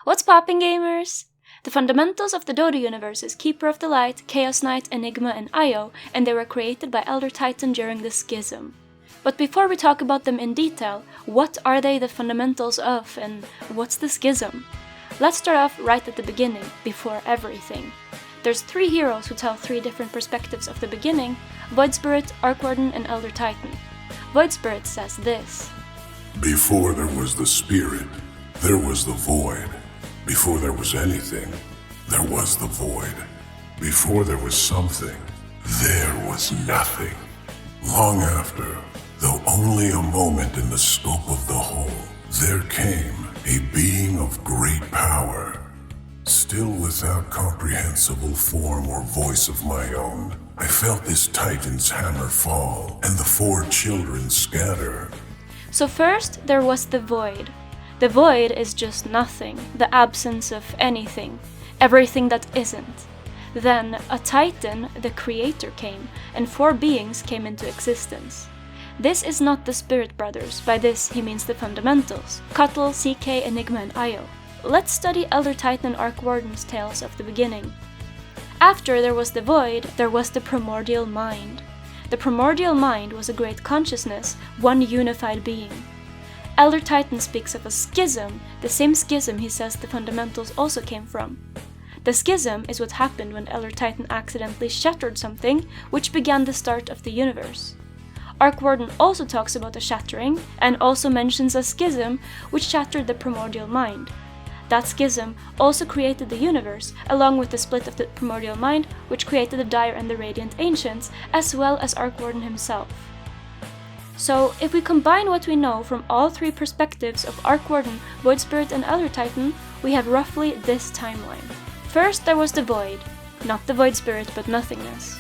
What's popping, gamers? The fundamentals of the Dota universe is Keeper of the Light, Chaos Knight, Enigma, and Io, and they were created by Elder Titan during the Schism. But before we talk about them in detail, what are they the fundamentals of, and what's the Schism? Let's start off right at the beginning, before everything. There's 3 heroes who tell 3 different perspectives of the beginning: Void Spirit, Arc Warden, and Elder Titan. Void Spirit says this: Before there was the Spirit, there was the Void. Before there was anything, there was the Void. Before there was something, there was nothing. Long after, though only a moment in the scope of the whole, there came a being of great power. Still without comprehensible form or voice of my own, I felt this Titan's hammer fall, and the 4 children scatter. So first, there was the Void. The Void is just nothing, the absence of anything, everything that isn't. Then, a Titan, the Creator, came, and 4 beings came into existence. This is not the Spirit Brothers, by this he means the fundamentals: Cuttle, CK, Enigma, and Io. Let's study Elder Titan and Arc Warden's tales of the beginning. After there was the Void, there was the Primordial Mind. The Primordial Mind was a great consciousness, one unified being. Elder Titan speaks of a schism, the same schism he says the fundamentals also came from. The schism is what happened when Elder Titan accidentally shattered something, which began the start of the universe. Arc Warden also talks about a shattering, and also mentions a schism which shattered the Primordial Mind. That schism also created the universe, along with the split of the Primordial Mind, which created the Dire and the Radiant Ancients, as well as Arc Warden himself. So, if we combine what we know from all 3 perspectives of Arc Warden, Void Spirit, and Elder Titan, we have roughly this timeline. First, there was the Void, not the Void Spirit, but nothingness.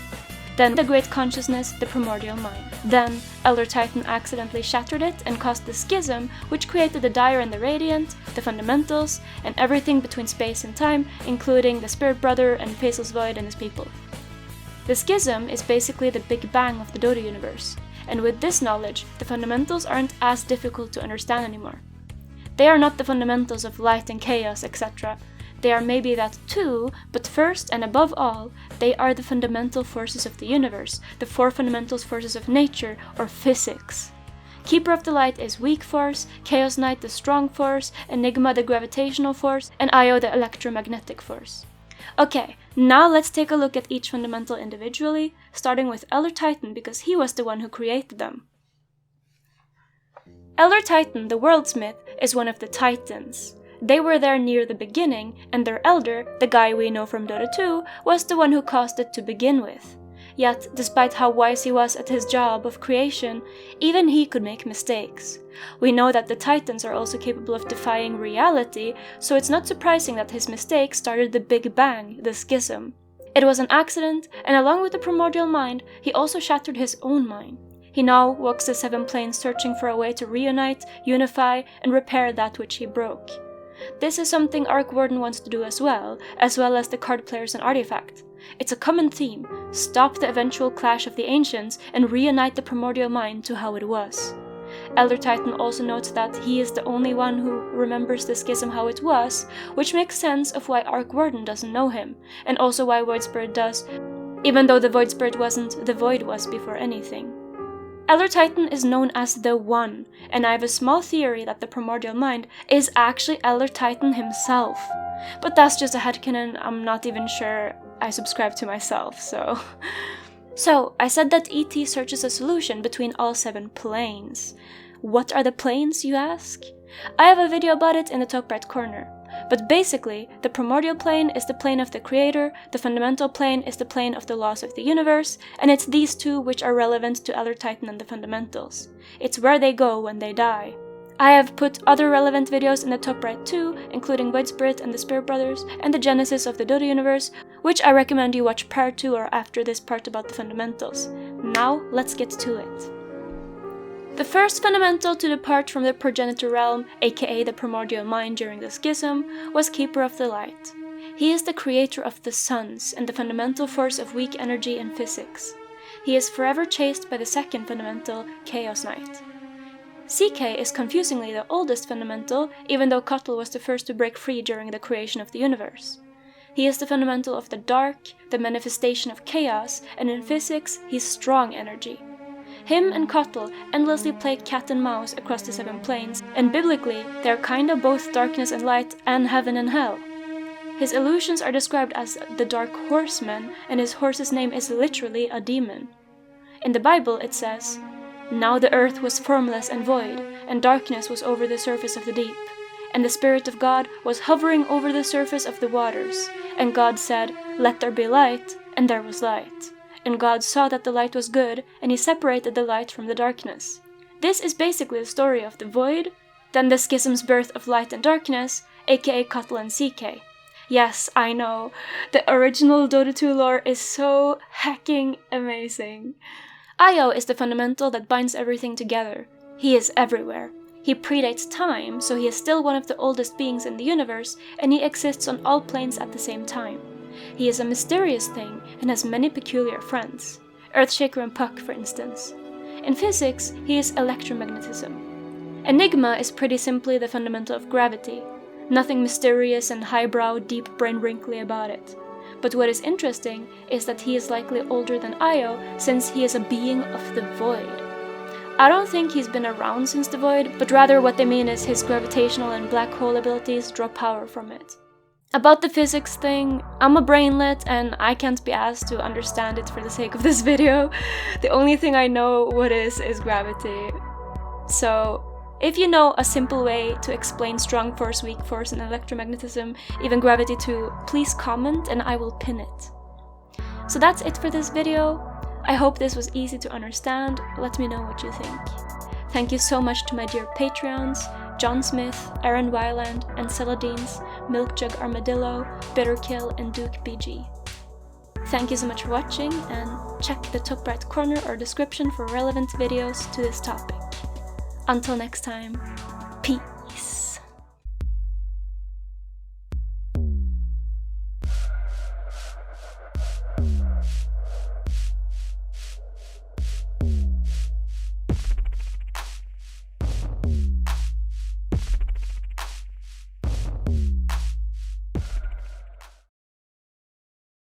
Then the Great Consciousness, the Primordial Mind. Then, Elder Titan accidentally shattered it and caused the Schism, which created the Dire and the Radiant, the Fundamentals, and everything between space and time, including the Spirit Brother and Faceless Void and his people. The Schism is basically the Big Bang of the Dota universe, and with this knowledge, the fundamentals aren't as difficult to understand anymore. They are not the fundamentals of light and chaos, etc. They are maybe that too, but first and above all, they are the fundamental forces of the universe, the 4 fundamental forces of nature, or physics. Keeper of the Light is weak force, Chaos Knight the strong force, Enigma the gravitational force, and Io the electromagnetic force. Okay, now let's take a look at each fundamental individually, starting with Elder Titan because he was the one who created them. Elder Titan, the Worldsmith, is one of the Titans. They were there near the beginning, and their elder, the guy we know from Dota 2, was the one who caused it to begin with. Yet, despite how wise he was at his job of creation, even he could make mistakes. We know that the Titans are also capable of defying reality, so it's not surprising that his mistake started the Big Bang, the Schism. It was an accident, and along with the Primordial Mind, he also shattered his own mind. He now walks the 7 planes searching for a way to reunite, unify, and repair that which he broke. This is something Arc Warden wants to do as well as the card players and Artifact. It's a common theme: stop the eventual clash of the Ancients and reunite the Primordial Mind to how it was. Elder Titan also notes that he is the only one who remembers the Schism how it was, which makes sense of why Arc Warden doesn't know him, and also why Void Spirit does, even though the Void Spirit wasn't, the Void was before anything. Elder Titan is known as the One, and I have a small theory that the Primordial Mind is actually Elder Titan himself. But that's just a headcanon, I'm not even sure I subscribe to myself, so... So, I said that ET searches a solution between all 7 planes. What are the planes, you ask? I have a video about it in the top right corner. But basically, the Primordial Plane is the plane of the Creator, the Fundamental Plane is the plane of the laws of the universe, and it's these 2 which are relevant to Elder Titan and the Fundamentals. It's where they go when they die. I have put other relevant videos in the top right too, including Void Spirit and the Spirit Brothers, and the genesis of the Dota universe, which I recommend you watch prior to or after this part about the fundamentals. Now, let's get to it. The first fundamental to depart from the progenitor realm, aka the Primordial Mind during the Schism, was Keeper of the Light. He is the creator of the suns and the fundamental force of weak energy and physics. He is forever chased by the second fundamental, Chaos Knight. CK is confusingly the oldest fundamental, even though Cuttle was the first to break free during the creation of the universe. He is the fundamental of the dark, the manifestation of chaos, and in physics, he's strong energy. Him and Cuttle endlessly play cat and mouse across the 7 planes, and biblically, they're kinda both darkness and light and heaven and hell. His illusions are described as the Dark Horsemen, and his horse's name is literally a demon. In the Bible it says, "Now the earth was formless and void, and darkness was over the surface of the deep. And the Spirit of God was hovering over the surface of the waters. And God said, 'Let there be light,' and there was light. And God saw that the light was good, and he separated the light from the darkness." This is basically the story of the Void, then the Schism's birth of light and darkness, aka Cuttle and CK. Yes, I know, the original Dota 2 lore is so hecking amazing. Io is the fundamental that binds everything together. He is everywhere. He predates time, so he is still one of the oldest beings in the universe, and he exists on all planes at the same time. He is a mysterious thing and has many peculiar friends. Earthshaker and Puck, for instance. In physics, he is electromagnetism. Enigma is pretty simply the fundamental of gravity. Nothing mysterious and highbrow, deep brain wrinkly about it. But what is interesting is that he is likely older than Io, since he is a being of the Void. I don't think he's been around since the Void, but rather what they mean is his gravitational and black hole abilities draw power from it. About the physics thing, I'm a brainlet and I can't be asked to understand it for the sake of this video. The only thing I know what is gravity. So, if you know a simple way to explain strong force, weak force, and electromagnetism, even gravity too, please comment and I will pin it. So that's it for this video. I hope this was easy to understand. Let me know what you think. Thank you so much to my dear Patreons, John Smith, Aaron Weiland, and Celadines, Milkjug Armadillo, Bitterkill, and Duke BG. Thank you so much for watching, and check the top right corner or description for relevant videos to this topic. Until next time.